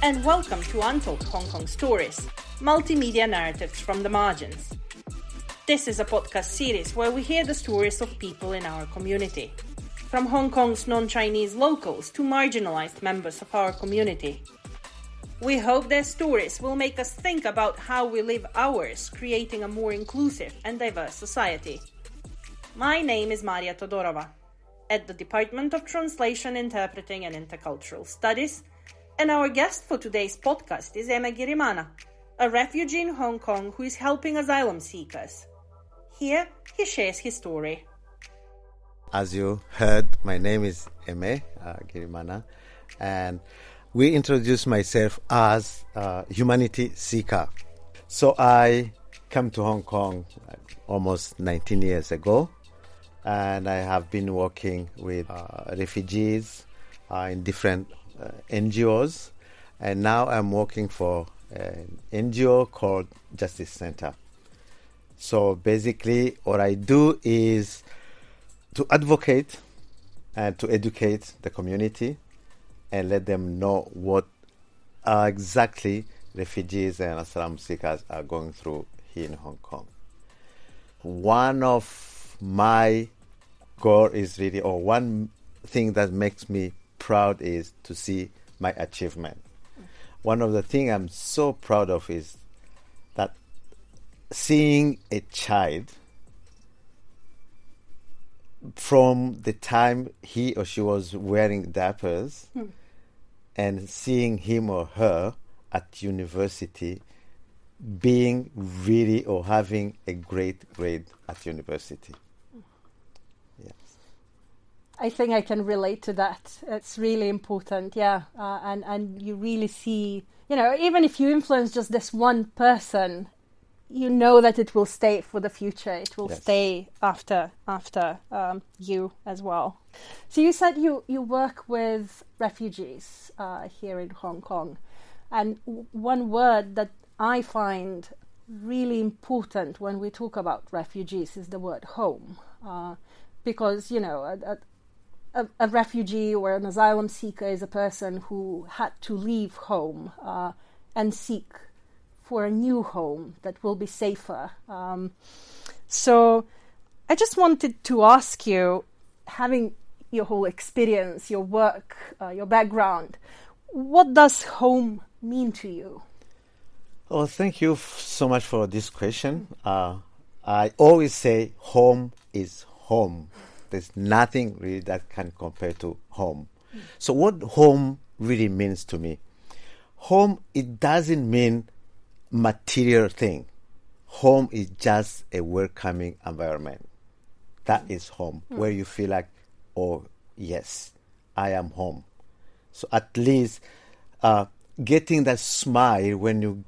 and welcome to Untold Hong Kong Stories, multimedia narratives from the margins. This is a podcast series where we hear the stories of people in our community, from Hong Kong's non-Chinese locals to marginalized members of our community. We hope their stories will make us think about how we live ours, creating a more inclusive and diverse society. My name is Marija Todorova, at the Department of Translation, Interpreting and Intercultural Studies, and our guest for today's podcast is Aimé Girimana, a refugee in Hong Kong who is helping asylum seekers. Here, he shares his story. As you heard, my name is Aimé Girimana, and we introduce myself as a humanity seeker. So I came to Hong Kong almost 19 years ago, and I have been working with refugees in different NGOs, and now I'm working for an NGO called Justice Center. So basically what I do is to advocate and to educate the community and let them know what exactly refugees and asylum seekers are going through here in Hong Kong. One of my goal is really, or one thing that makes me proud is to see my achievement. One of the things I'm so proud of is that seeing a child from the time he or she was wearing diapers and seeing him or her at university being really or having a great grade at university. Yes. I think I can relate to that. It's really important, yeah. And you really see, even if you influence just this one person, you know that it will stay for the future. It will stay after you as well. So you said you work with refugees here in Hong Kong. And one word that I find really important when we talk about refugees is the word home. Because, a refugee or an asylum seeker is a person who had to leave home and seek for a new home that will be safer. So I just wanted to ask you, having your whole experience, your work, your background, what does home mean to you? Oh, thank you so much for this question. I always say home is home. There's nothing really that can compare to home. So what home really means to me? Home, it doesn't mean material thing. Home is just a welcoming environment. That is home, where you feel like, oh, yes, I am home. So at least getting that smile when you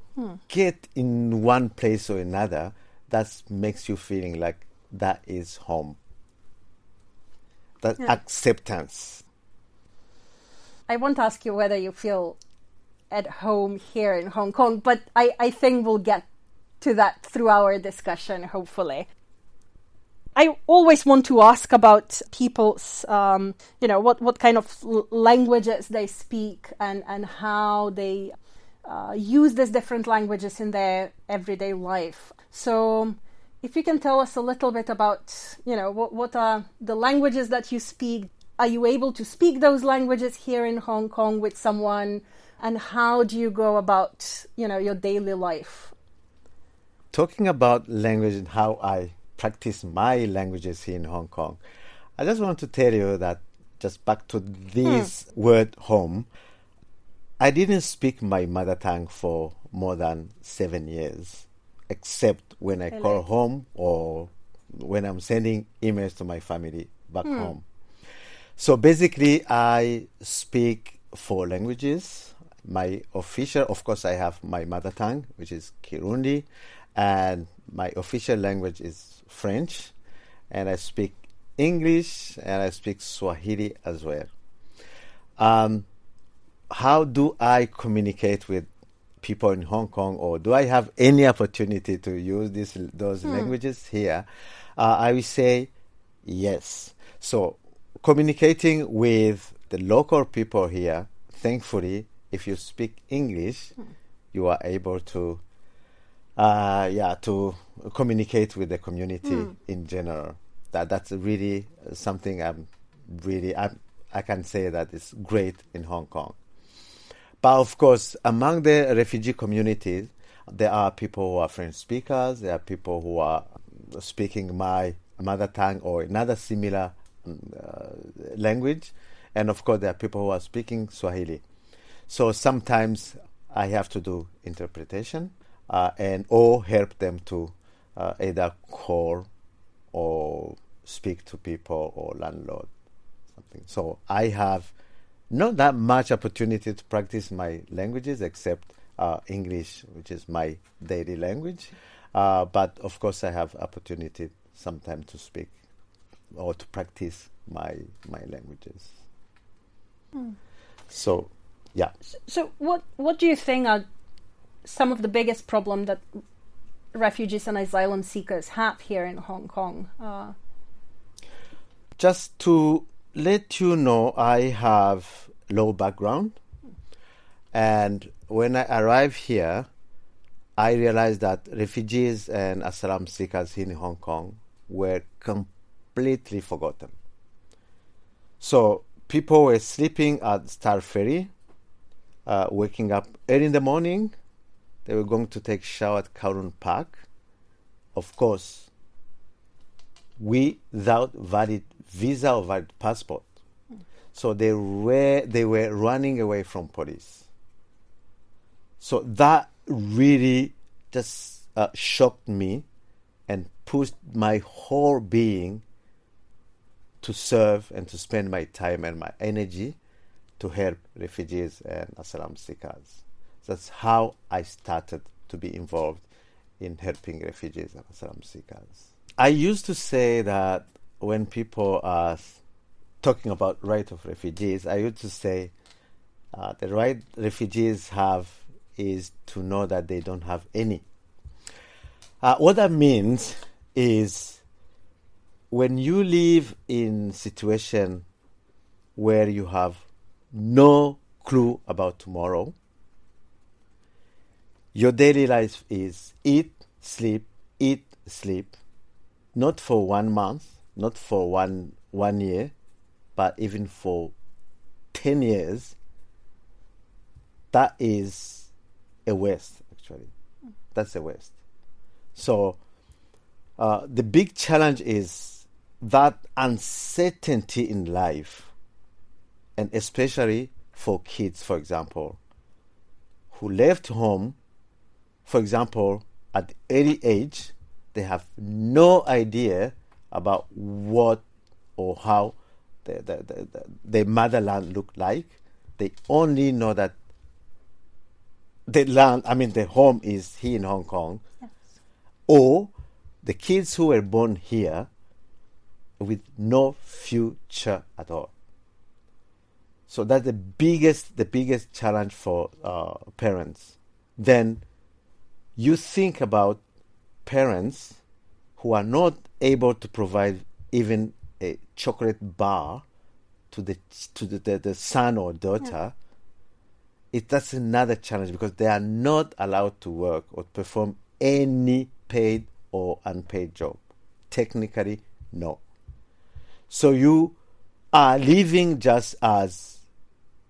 get in one place or another, that makes you feeling like that is home. That acceptance. I won't ask you whether you feel at home here in Hong Kong, but I think we'll get to that through our discussion, hopefully. I always want to ask about people's, what kind of languages they speak and how they use these different languages in their everyday life. So if you can tell us a little bit about, what are the languages that you speak? Are you able to speak those languages here in Hong Kong with someone? And how do you go about, your daily life? Talking about language and how I practice my languages here in Hong Kong, I just want to tell you that, just back to this word home, I didn't speak my mother tongue for more than 7 years, except when I call home or when I'm sending emails to my family back home. So basically, I speak 4 languages. My official, of course, I have my mother tongue, which is Kirundi, and my official language is French, and I speak English, and I speak Swahili as well. How do I communicate with people in Hong Kong, or do I have any opportunity to use those languages here? I will say yes. So communicating with the local people here, thankfully, if you speak English, you are able to to communicate with the community in general. That's really something I can say that is great in Hong Kong. But of course, among the refugee communities, there are people who are French speakers, there are people who are speaking my mother tongue or another similar language, and of course there are people who are speaking Swahili. So sometimes I have to do interpretation or help them to either call or speak to people or landlord, something. So I have not that much opportunity to practice my languages except English, which is my daily language. But of course I have opportunity sometimes to speak or to practice my languages. So, yeah. So what do you think are some of the biggest problems that refugees and asylum seekers have here in Hong Kong? Just to let you know, I have low background, and when I arrived here, I realized that refugees and asylum seekers in Hong Kong were completely forgotten. So people were sleeping at Star Ferry, waking up early in the morning. They were going to take shower at Kowloon Park. Of course, without valid visa or valid passport. So they were running away from police. So that really just shocked me and pushed my whole being to serve and to spend my time and my energy to help refugees and asylum seekers. That's how I started to be involved in helping refugees and asylum seekers. I used to say that when people are talking about right of refugees, I used to say the right refugees have is to know that they don't have any. What that means is when you live in a situation where you have no clue about tomorrow, your daily life is eat, sleep, not for 1 month, not for one year, but even for 10 years. That is a waste, actually. That's a waste. So the big challenge is that uncertainty in life, and especially for kids, for example, who left home, for example, at the early age, they have no idea about what or how the motherland looked like. They only know that the home is here in Hong Kong. Yes. Or the kids who were born here with no future at all. So that's the biggest challenge for parents. Then you think about parents who are not able to provide even a chocolate bar to the son or daughter. Yeah. That's another challenge because they are not allowed to work or perform any paid or unpaid job. Technically, no. So you are living just as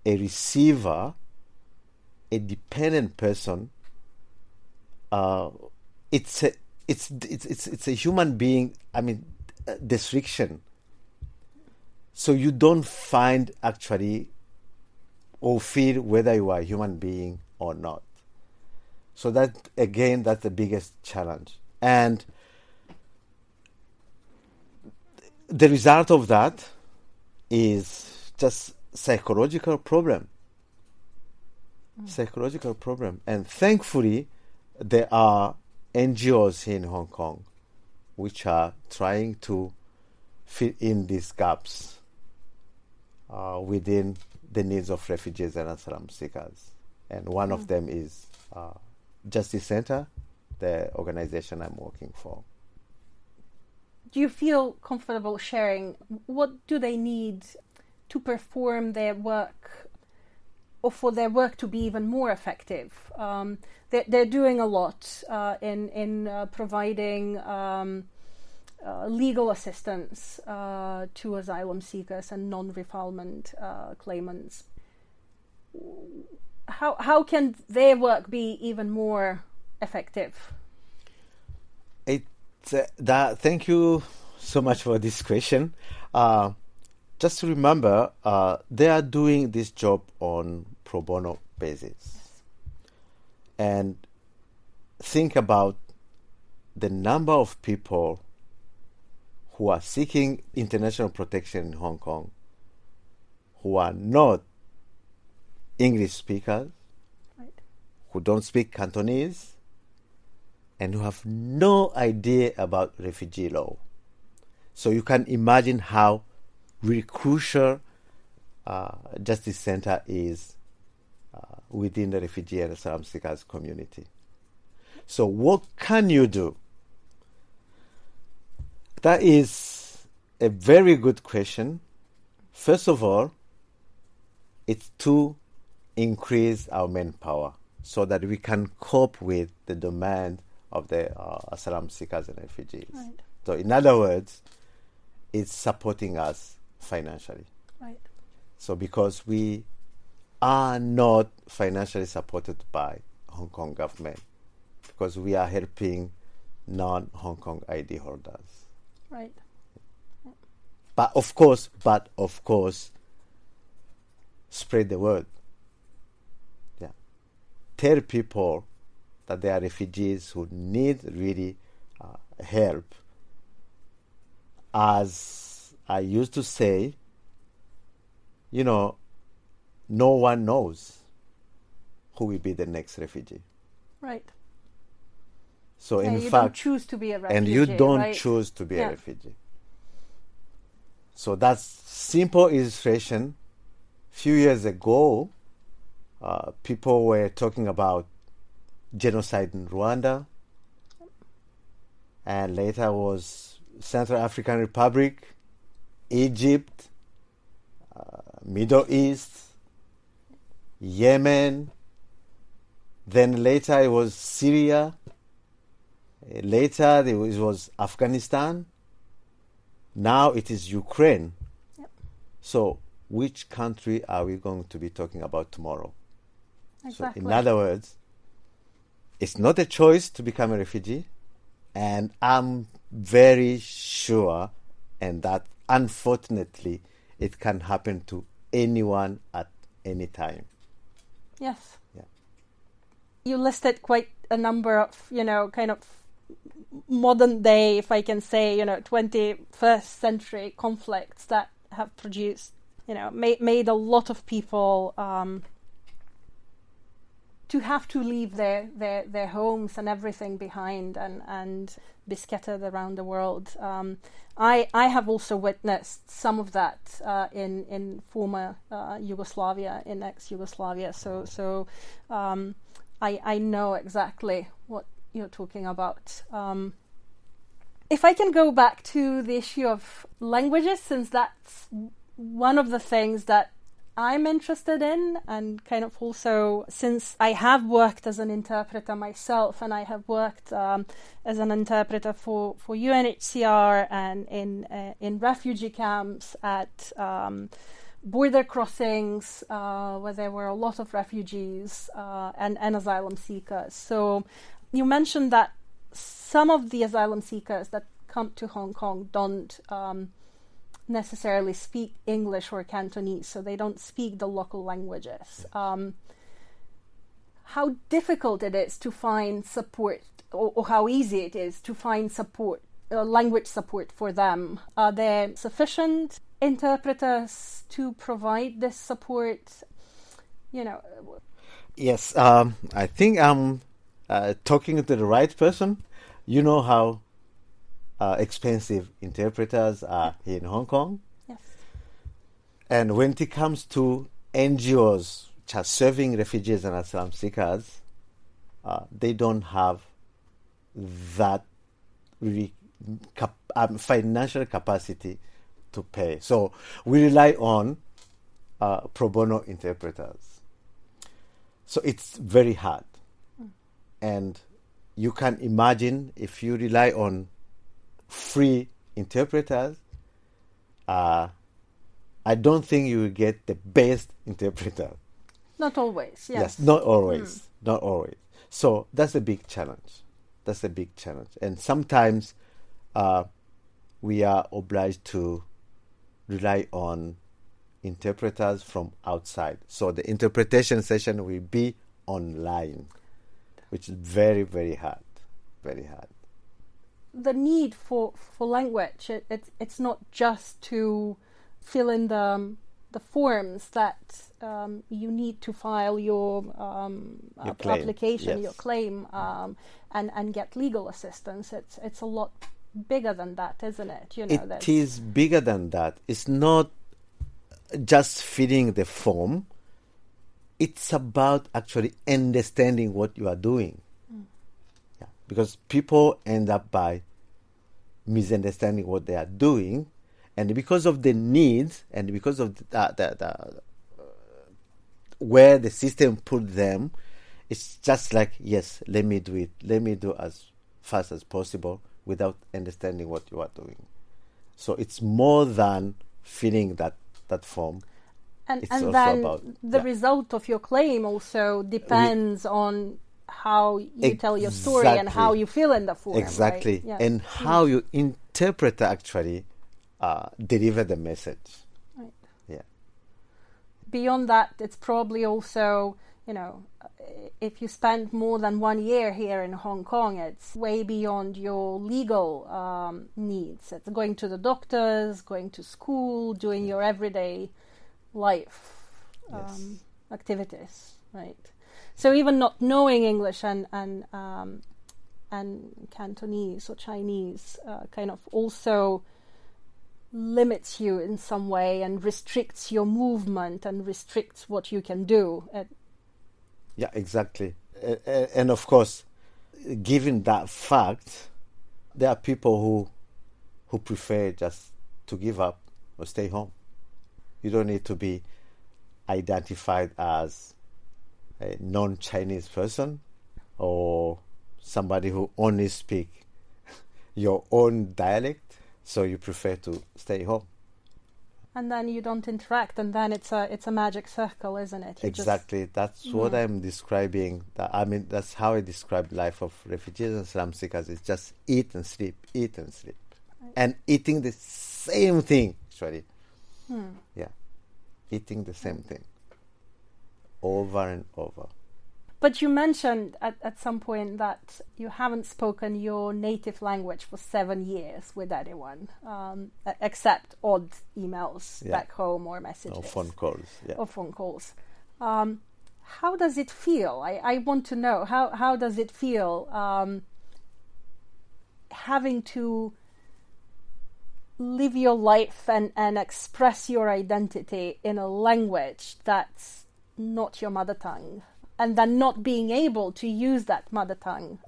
a receiver, a dependent person. It's a human being. Restriction. So you don't find actually or feel whether you are a human being or not. So that's the biggest challenge. And the result of that is just psychological problem. And thankfully, there are NGOs here in Hong Kong which are trying to fill in these gaps within the needs of refugees and asylum seekers. And one of them is Justice Center, the organization I'm working for. Do you feel comfortable sharing what do they need to perform their work or for their work to be even more effective. They're doing a lot in providing legal assistance to asylum seekers and non-refoulement claimants. How can their work be even more effective? Thank you so much for this question. Just to remember, they are doing this job on pro bono basis. And think about the number of people who are seeking international protection in Hong Kong who are not English speakers, right, who don't speak Cantonese, and who have no idea about refugee law. So you can imagine how really crucial Justice Center is within the refugee and asylum seekers community. So what can you do? That is a very good question. First of all, it's to increase our manpower so that we can cope with the demand of the asylum seekers and refugees. Right. So in other words, it's supporting us financially. Right. So because we are not financially supported by Hong Kong government, because we are helping non-Hong Kong ID holders. Right. But of course, spread the word. Yeah. Tell people that there are refugees who need really help. As I used to say, no one knows who will be the next refugee. Right. So in you fact, don't choose to be a refugee, and you don't right? choose to be Yeah. a refugee. So that's simple illustration. Few years ago, people were talking about genocide in Rwanda, and later was Central African Republic, Egypt, Middle East, Yemen. Then later it was Syria. Later it was Afghanistan. Now it is Ukraine. Yep. So which country are we going to be talking about tomorrow? Exactly. So in other words, it's not a choice to become a refugee, and I'm very sure, and that unfortunately it can happen to anyone at any time. Yes. Yeah. You listed quite a number of, kind of modern day, if I can say, 21st century conflicts that have produced, made a lot of people to have to leave their homes and everything behind and be scattered around the world. I have also witnessed some of that in former Yugoslavia, in ex-Yugoslavia. So I know exactly what you're talking about. If I can go back to the issue of languages, since that's one of the things that I'm interested in, and kind of also since I have worked as an interpreter myself, and I have worked as an interpreter for UNHCR and in refugee camps at border crossings where there were a lot of refugees and asylum seekers. So you mentioned that some of the asylum seekers that come to Hong Kong don't necessarily speak English or Cantonese, so they don't speak the local languages. How difficult it is to find support, or how easy it is to find support, language support for them. Are there sufficient interpreters to provide this support? Yes, I think I'm talking to the right person. You know how expensive interpreters are here in Hong Kong. Yes. And when it comes to NGOs which are serving refugees and asylum seekers, they don't have that really financial capacity to pay. So we rely on pro bono interpreters. So it's very hard. And you can imagine if you rely on free interpreters, I don't think you will get the best interpreter. Not always, yes. Yes, not always. Not always. So that's a big challenge. And sometimes we are obliged to rely on interpreters from outside. So the interpretation session will be online, which is very, very hard. Very hard. The need for language, it's not just to fill in the forms that you need to file your claim. application, Yes. your claim, and get legal assistance. It's a lot bigger than that, isn't it? You know, it is bigger than that. It's not just filling the form. It's about actually understanding what you are doing. Yeah. Because people end up by misunderstanding what they are doing, and because of the needs and because of the where the system put them, it's just like, yes, let me do it. Let me do as fast as possible without understanding what you are doing. So it's more than filling that form. And It's also then about the result of your claim also depends on how you tell your story and how you fill in the form. Exactly. Right? Yes. And how you interpreter actually deliver the message. Right. Yeah. Beyond that, it's probably also, you know, if you spend more than 1 year here in Hong Kong, it's way beyond your legal needs. It's going to the doctors, going to school, doing your everyday life activities, right? So even not knowing English and Cantonese or Chinese kind of also limits you in some way and restricts your movement and restricts what you can do. Yeah, exactly. And of course, given that fact, there are people who prefer just to give up or stay home. You don't need to be identified as a non-Chinese person or somebody who only speak your own dialect, so you prefer to stay home. And then you don't interact, and then it's a magic circle, isn't it? Exactly. That's what I'm describing. That's how I describe life of refugees and asylum seekers. It's just eat and sleep, right. And eating the same thing, actually. Yeah, eating the same thing over and over. But you mentioned at some point that you haven't spoken your native language for 7 years with anyone, except odd emails back home or messages. Or phone calls. Yeah. Or phone calls. How does it feel? I want to know, how does it feel having to live your life and express your identity in a language that's not your mother tongue, and then not being able to use that mother tongue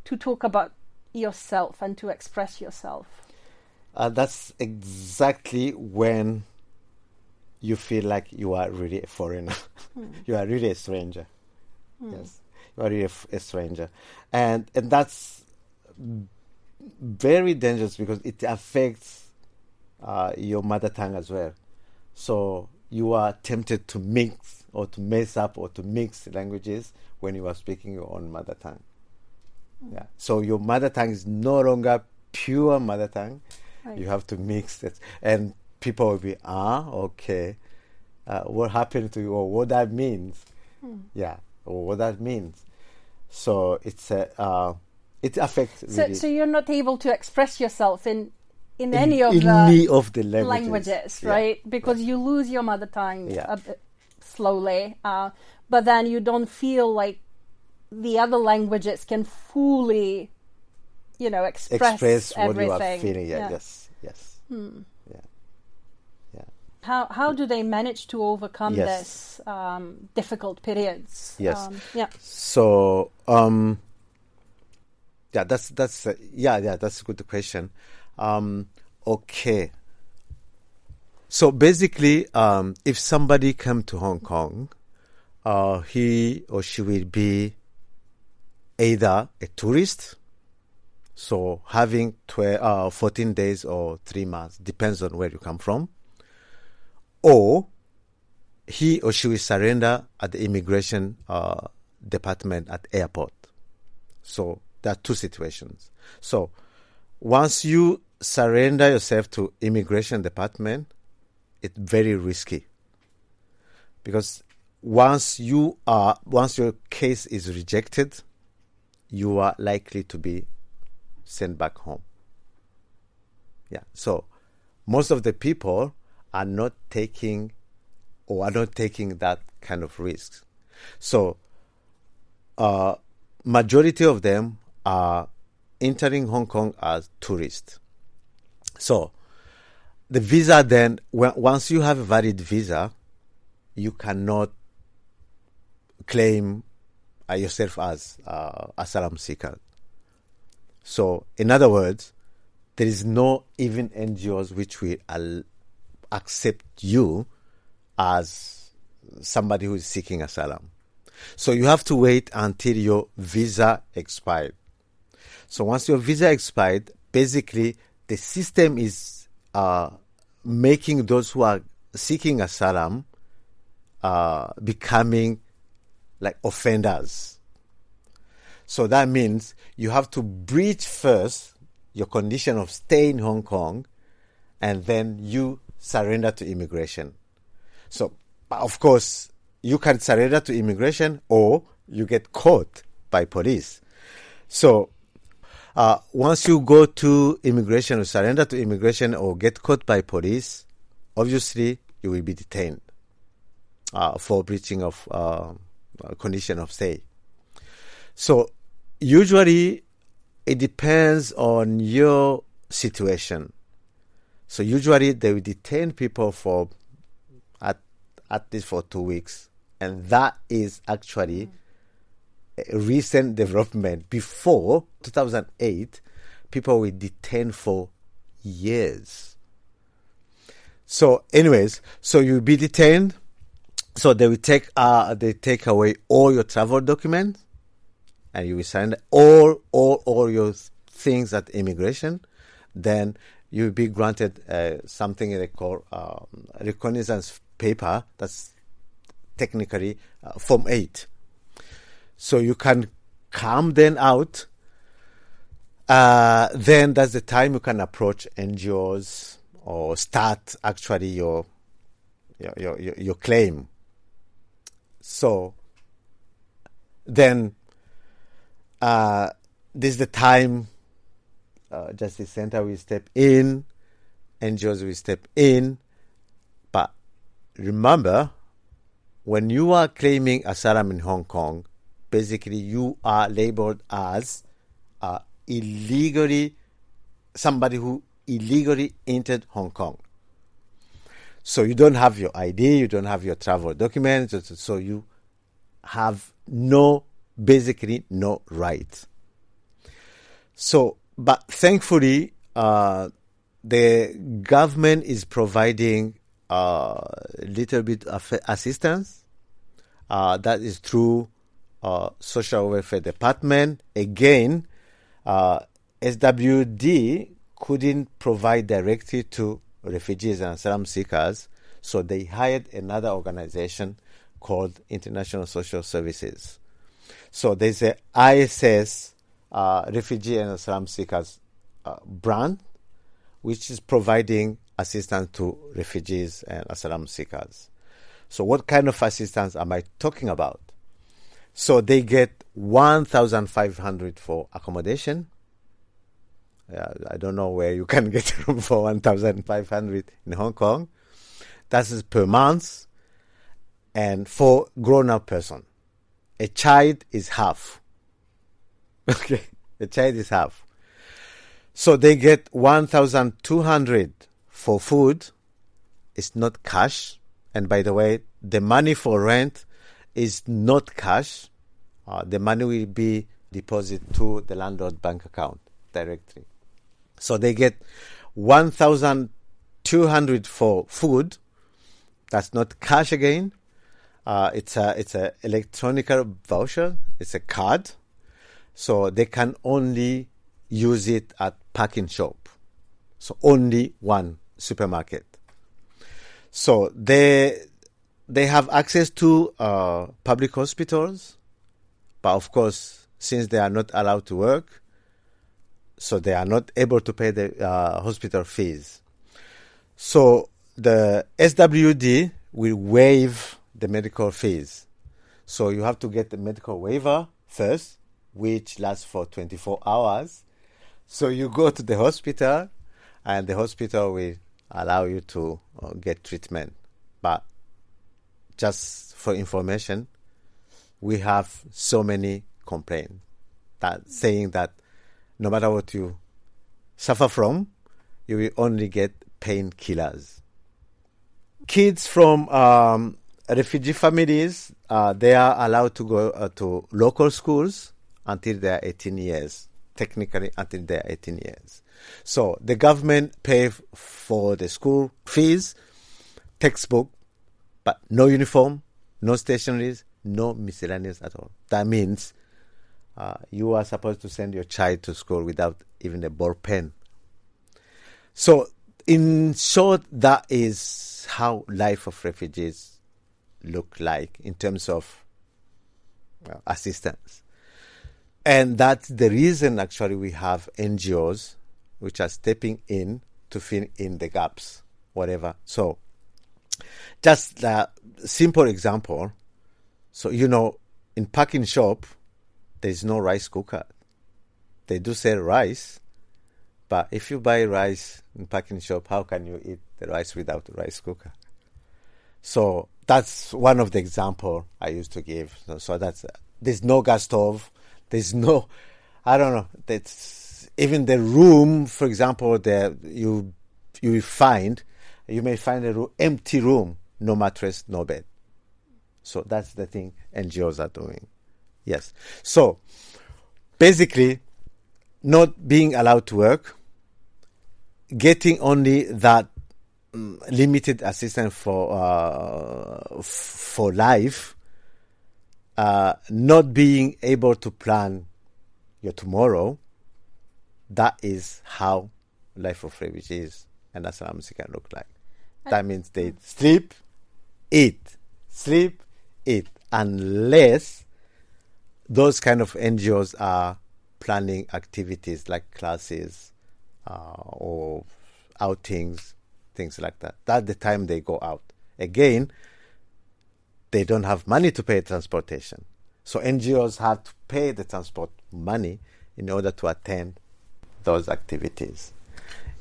to talk about yourself and to express yourself? That's exactly when you feel like you are really a foreigner. You are really a stranger. Yes, you are really a stranger. And that's very dangerous because it affects your mother tongue as well. So you are tempted to mix or to mess up or to mix languages when you are speaking your own mother tongue. Yeah. So your mother tongue is no longer pure mother tongue. Right. You have to mix it. And people will be, okay, what happened to you or what that means. Yeah, or what that means. So it's it affects really. So you're not able to express yourself in any of the languages, right? Because you lose your mother tongue a bit slowly, but then you don't feel like the other languages can fully, express what everything. you are feeling. Yes. How do they manage to overcome this difficult periods? Yes. So that's a good question. Okay. So basically, if somebody come to Hong Kong, he or she will be either a tourist, so having 14 days or 3 months, depends on where you come from, or he or she will surrender at the immigration department at airport. So there are two situations. So once you surrender yourself to immigration department, it's very risky, because once your case is rejected, you are likely to be sent back home. Yeah. So most of the people are not taking that kind of risks. So majority of them are entering Hong Kong as tourists. So the visa then, once you have a valid visa, you cannot claim yourself as asylum seeker. So in other words, there is no even NGOs which will accept you as somebody who is seeking asylum. So you have to wait until your visa expired. So once your visa expired, basically the system is making those who are seeking asylum becoming like offenders. So that means you have to breach first your condition of stay in Hong Kong, and then you surrender to immigration. So, of course, you can surrender to immigration or you get caught by police. So, once you go to immigration or surrender to immigration or get caught by police, obviously you will be detained for breaching of condition of stay. So, usually it depends on your situation. So usually they will detain people for at least for 2 weeks, and that is actually a recent development. Before 2008, people were detained for years. So, anyways, so you'll be detained. So they will take away all your travel documents, and you will sign all your things at immigration. Then you will be granted something they call reconnaissance paper. That's technically Form 8. So you can come then out. Then that's the time you can approach NGOs or start actually your claim. So then this is the time Justice Center will step in, NGOs will step in. But remember, when you are claiming asylum in Hong Kong, basically you are labeled as somebody who illegally entered Hong Kong. So you don't have your ID, you don't have your travel documents, so you have basically no right. So, but thankfully, the government is providing a little bit of assistance. That is through Social Welfare Department. Again, SWD couldn't provide directly to refugees and asylum seekers, so they hired another organization called International Social Services. So there's a ISS refugee and asylum seekers brand, which is providing assistance to refugees and asylum seekers. So what kind of assistance am I talking about? So they get 1,500 for accommodation. I don't know where you can get room for 1,500 in Hong Kong. That is per month. And for grown-up person, a child is half. Okay, a child is half. So they get 1,200 for food. It's not cash. And by the way, the money for rent is not cash. The money will be deposited to the landlord bank account directly. So they get 1,200 for food. That's not cash again. It's a electronic voucher. It's a card, so they can only use it at packing shop. So only one supermarket. So they have access to public hospitals, but of course, since they are not allowed to work, so they are not able to pay the hospital fees. So the SWD will waive the medical fees. So you have to get the medical waiver first, which lasts for 24 hours. So you go to the hospital, and the hospital will allow you to get treatment. But just for information, we have so many complaints that saying that no matter what you suffer from, you will only get painkillers. Kids from refugee families, they are allowed to go to local schools until they are 18 years, technically until they are 18 years. So the government pays for the school fees, textbook, but no uniform, no stationaries, no miscellaneous at all. That means you are supposed to send your child to school without even a ball pen. So in short, that is how life of refugees look like in terms of assistance. And that's the reason actually we have NGOs which are stepping in to fill in the gaps, whatever. So just a simple example. So, in packing shop, there is no rice cooker. They do sell rice, but if you buy rice in packing shop, how can you eat the rice without a rice cooker? So that's one of the example I used to give. So that's there's no gas stove. There's no, I don't know. That's even the room, for example, there you may find a empty room, no mattress, no bed. So that's the thing NGOs are doing. Yes. So basically, not being allowed to work, getting only that limited assistance for life, not being able to plan your tomorrow. That is how life of refugees and asylum seekers can look like. That means they sleep, eat, unless those kind of NGOs are planning activities like classes or outings, things like that. That's the time they go out. Again, they don't have money to pay transportation. So NGOs have to pay the transport money in order to attend those activities.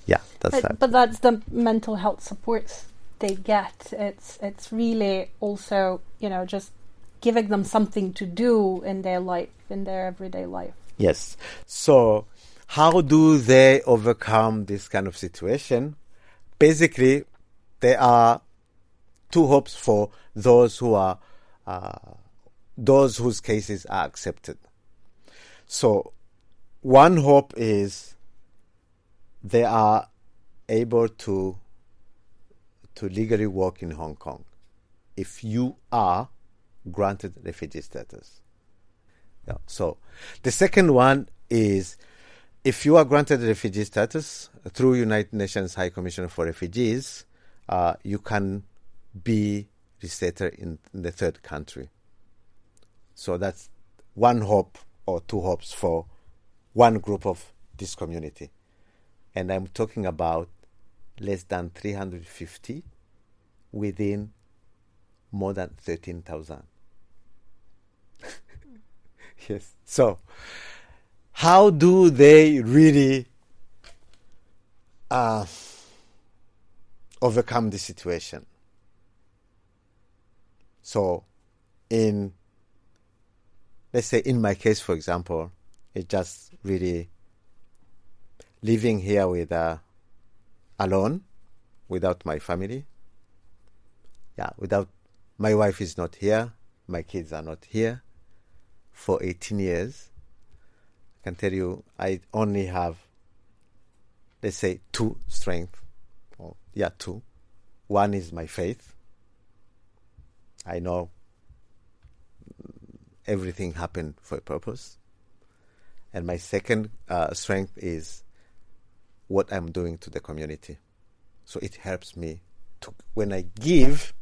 Yeah, that's that. But that's the mental health supports they get. It's really also, just giving them something to do in their life, in their everyday life. Yes. So how do they overcome this kind of situation? Basically, there are two hopes for those whose cases are accepted. So one hope is they are able to legally work in Hong Kong if you are granted refugee status. Yeah. So the second one is if you are granted refugee status through United Nations High Commissioner for Refugees, you can be resettled in the third country. So that's one hope or two hopes for one group of this community. And I'm talking about less than 350 within more than 13,000. Yes. So how do they really overcome the situation? So let's say in my case, for example, it's just really living here with alone, without my family. Yeah, without my wife is not here, my kids are not here for 18 years. I can tell you, I only have, let's say, two strengths. Two. One is my faith. I know everything happened for a purpose. And my second strength is what I'm doing to the community. So it helps me to, when I give,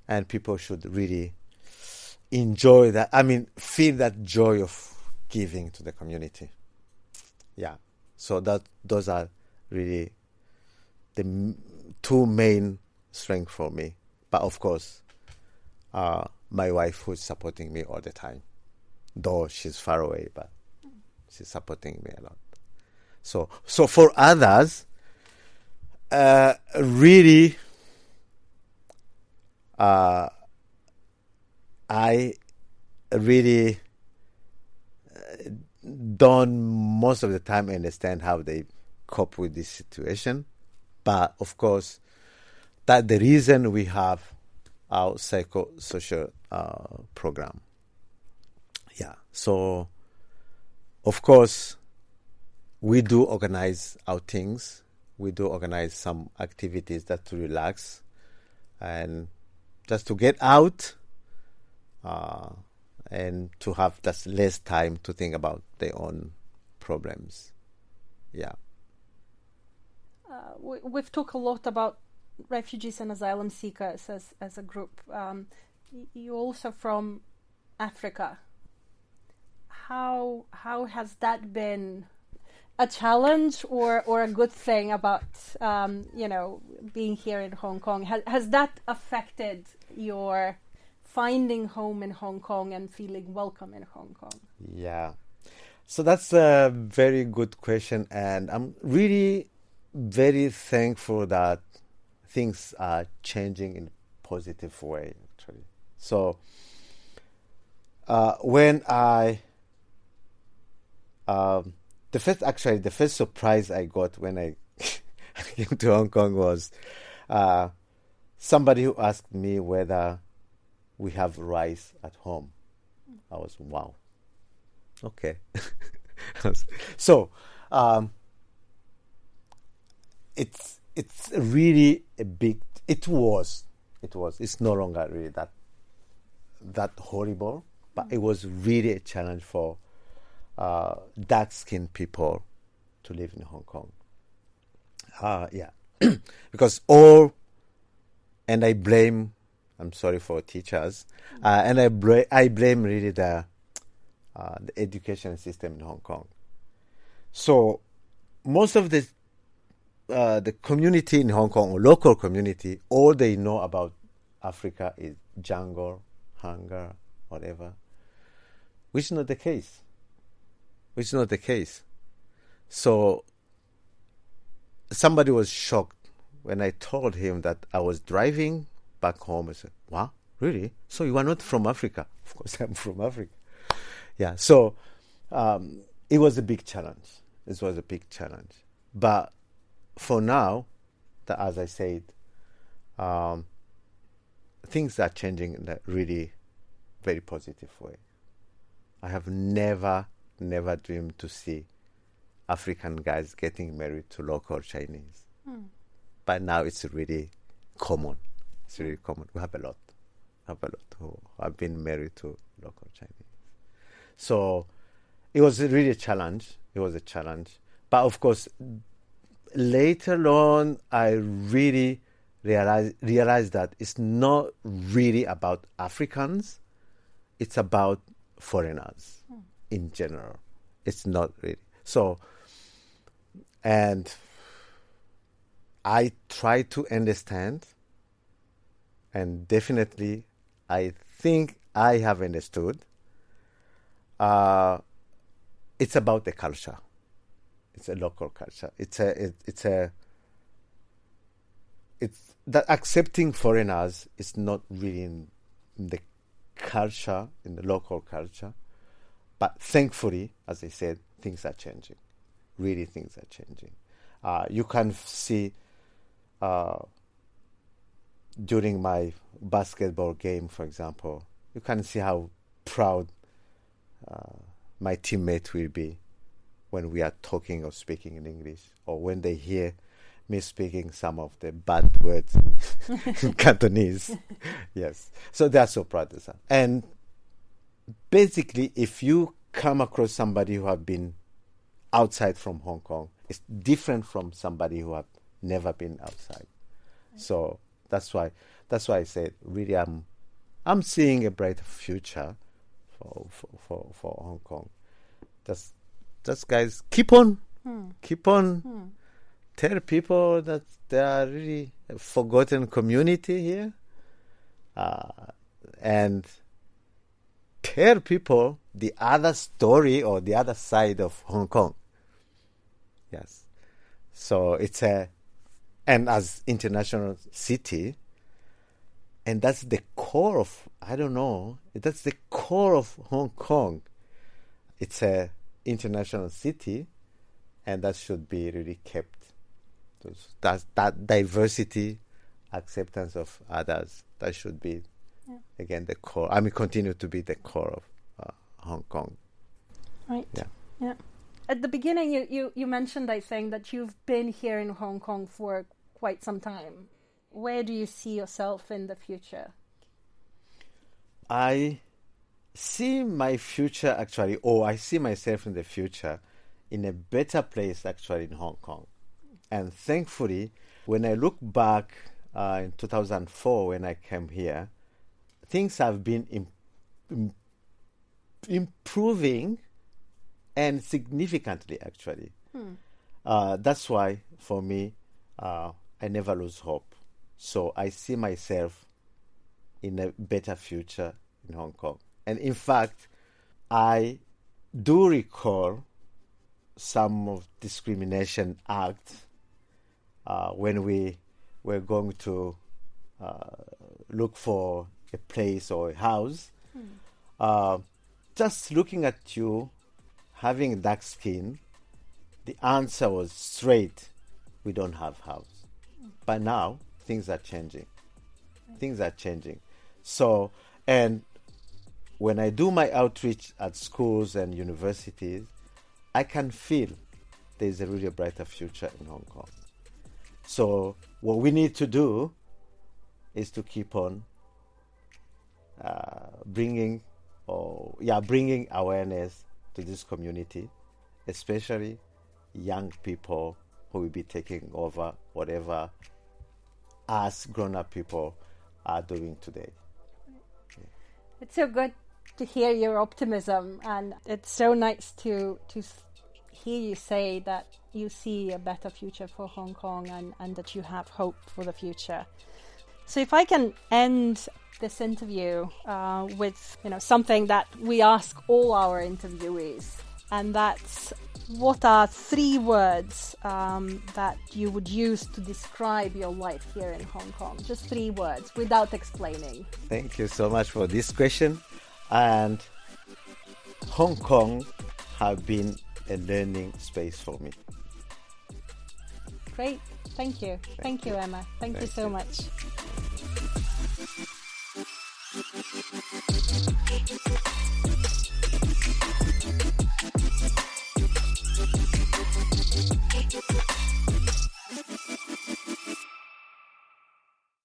and people should really enjoy that. I mean, feel that joy of giving to the community. Yeah. So those are really the two main strengths for me. But of course, my wife who's supporting me all the time, though she's far away, but she's supporting me a lot. So for others, really, I really don't most of the time understand how they cope with this situation. But of course, that's the reason we have our psychosocial program. Yeah. So, of course, we do organize outings. We do organize some activities that to relax and just to get out and to have just less time to think about their own problems. Yeah. We've talked a lot about refugees and asylum seekers as a group. You're also from Africa. How has that been a challenge or a good thing about being here in Hong Kong? Has that affected your finding home in Hong Kong and feeling welcome in Hong Kong? Yeah. So that's a very good question, and I'm really very thankful that things are changing in a positive way, actually. So when the first surprise I got when I came to Hong Kong was somebody who asked me whether we have rice at home. I was, wow. Okay. So it's really a big. It's no longer really that horrible, but it was really a challenge for dark-skinned people to live in Hong Kong. Yeah, because and I blame. I'm sorry for teachers, and I blame really the education system in Hong Kong. So most of the community in Hong Kong, or local community, all they know about Africa is jungle, hunger, whatever, which is not the case. So somebody was shocked when I told him that I was driving back home. I said, wow, really? So you are not from Africa? Of course I'm from Africa. Yeah, so it was a big challenge. This was a big challenge. But for now, as I said, things are changing in a really very positive way. I have never dreamed to see African guys getting married to local Chinese. But now it's really common. It's really common. We have a lot who have been married to local Chinese. So it was really a challenge. But of course, later on, I really realized that it's not really about Africans. It's about foreigners in general. It's not really. So, and I try to understand, and definitely I think I have understood. It's about the culture. It's a local culture. It's that accepting foreigners is not really in the culture, in the local culture. But thankfully, as I said, things are changing. Really, things are changing. You can see during my basketball game, for example, you can see how proud my teammate will be when we are talking or speaking in English, or when they hear me speaking some of the bad words in Cantonese. Yes. So they are so proud of that. And basically, if you come across somebody who have been outside from Hong Kong, it's different from somebody who have never been outside. So that's why I said, really, I'm seeing a brighter future for Hong Kong. Just guys, keep on. Tell people that there are really a forgotten community here, and tell people the other story or the other side of Hong Kong. Yes. So it's and as international city, and that's the core of, that's the core of Hong Kong. It's a international city, and that should be really kept. That diversity, acceptance of others, that should be, again, the core. Continue to be the core of Hong Kong. Right. Yeah. At the beginning, you mentioned, I think, that you've been here in Hong Kong for quite some time. Where do you see yourself in the future? I see my future I see myself in the future in a better place actually in Hong Kong. And thankfully, when I look back in 2004 when I came here, things have been improving, and significantly actually. That's why for me, I never lose hope. So I see myself in a better future in Hong Kong. And in fact, I do recall some of discrimination acts when we were going to look for a place or a house. Just looking at you, having dark skin, the answer was straight, we don't have house. But now, things are changing. So, and when I do my outreach at schools and universities, I can feel there's a really brighter future in Hong Kong. So what we need to do is to keep on bringing awareness to this community, especially young people who will be taking over whatever us grown-up people are doing today. It's so good to hear your optimism, and it's so nice to hear you say that you see a better future for Hong Kong and that you have hope for the future. So if I can end this interview with something that we ask all our interviewees, and that's, what are 3 words that you would use to describe your life here in Hong Kong? Just 3 words without explaining. Thank you so much for this question. And Hong Kong have been a learning space for me. Great. Thank you. Thank you, Emma. Thank you so much.